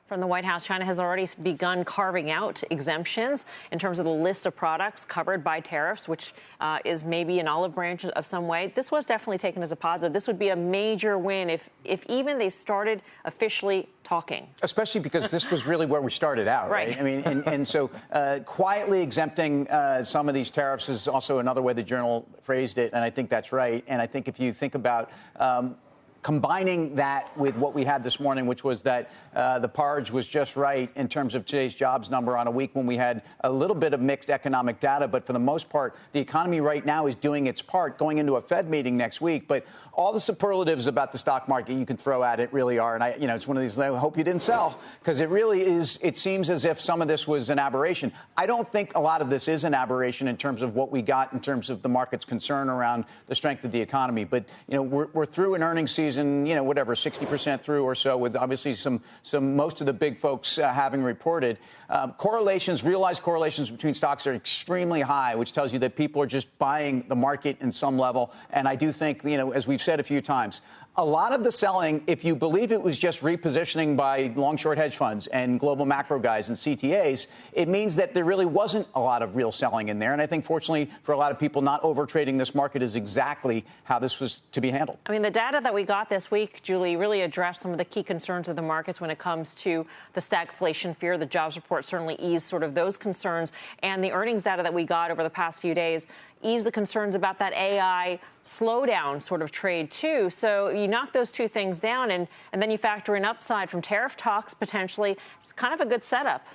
From the White House, China has already begun carving out exemptions in terms of the list of products covered by tariffs, which is maybe an olive branch of some way. This was definitely taken as a positive. This would be a major win if even they started officially talking. Especially because this was really where we started out, right? I mean, and so quietly exempting some of these tariffs is also another way the Journal phrased it, and I think that's right. And I think if you think about combining that with what we had this morning, which was that the porridge was just right in terms of today's jobs number on a week when we had a little bit of mixed economic data. But for the most part, the economy right now is doing its part going into a Fed meeting next week. But all the superlatives about the stock market you can throw at it really are. And it's one of these, I hope you didn't sell, because it really is. It seems as if some of this was an aberration. I don't think a lot of this is an aberration in terms of what we got in terms of the market's concern around the strength of the economy. But, we're through an earnings season, whatever, 60% through or so, with obviously some most of the big folks having reported. Realized correlations between stocks are extremely high, which tells you that people are just buying the market in some level. And I do think, as we've said a few times, a lot of the selling, if you believe it was just repositioning by long-short hedge funds and global macro guys and CTAs, it means that there really wasn't a lot of real selling in there. And I think, fortunately, for a lot of people, not overtrading this market is exactly how this was to be handled. I mean, the data that we got this week, Julie, really addressed some of the key concerns of the markets when it comes to the stagflation fear. The jobs report certainly eased sort of those concerns. And the earnings data that we got over the past few days ease the concerns about that AI slowdown sort of trade, too. So you knock those two things down and then you factor in upside from tariff talks potentially. It's kind of a good setup.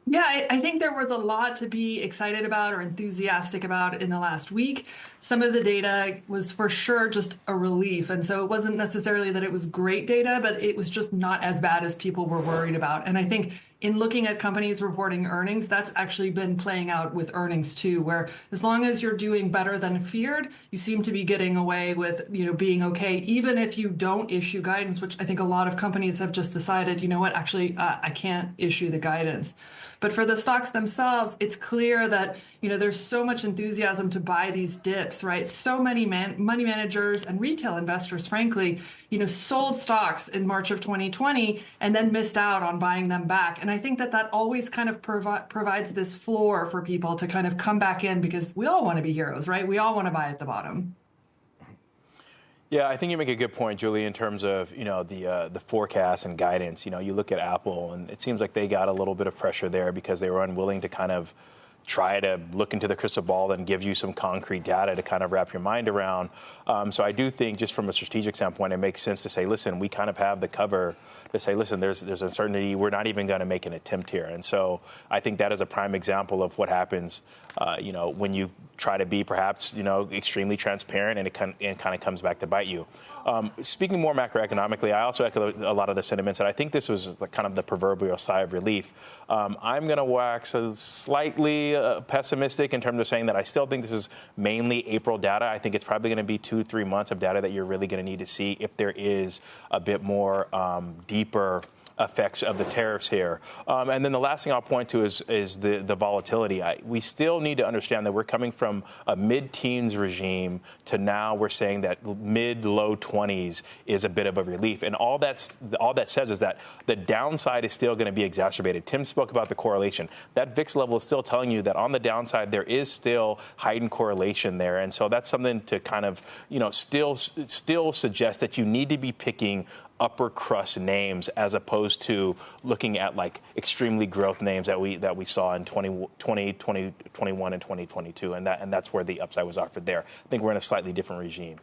Yeah, I think there was a lot to be excited about or enthusiastic about in the last week. Some of the data was for sure just a relief. And so it wasn't necessarily that it was great data, but it was just not as bad as people were worried about. And I think in looking at companies reporting earnings, that's actually been playing out with earnings, too, where as long as you're doing better than feared, you seem to be getting away with, being OK, even if you don't issue guidance, which I think a lot of companies have just decided, actually, I can't issue the guidance. But for the stocks themselves, it's clear that, there's so much enthusiasm to buy these dips, right? So many money managers and retail investors, frankly, sold stocks in March of 2020 and then missed out on buying them back. And I think that always kind of provides this floor for people to kind of come back in because we all want to be heroes, right? We all want to buy at the bottom. Yeah, I think you make a good point, Julie, in terms of, the forecast and guidance. You look at Apple, and it seems like they got a little bit of pressure there because they were unwilling to kind of try to look into the crystal ball and give you some concrete data to kind of wrap your mind around. So I do think just from a strategic standpoint, it makes sense to say, listen, we kind of have the cover to say, listen, there's uncertainty. We're not even going to make an attempt here. And so I think that is a prime example of what happens, when you try to be perhaps, extremely transparent and it kind of comes back to bite you. Speaking more macroeconomically, I also echo a lot of the sentiments, and I think this was kind of the proverbial sigh of relief. I'm going to wax slightly pessimistic in terms of saying that I still think this is mainly April data. I think it's probably going to be 2-3 months of data that you're really going to need to see if there is a bit more deeper effects of the tariffs here. And then the last thing I'll point to is the volatility. We still need to understand that we're coming from a mid-teens regime to now we're saying that mid-low 20s is a bit of a relief. And all that says is that the downside is still going to be exacerbated. Tim spoke about the correlation. That VIX level is still telling you that on the downside, there is still heightened correlation there. And so that's something to kind of, still suggest that you need to be picking upper crust names as opposed to looking at like extremely growth names that we saw in 2020, 2021 and 2022. And that's where the upside was offered there. I think we're in a slightly different regime.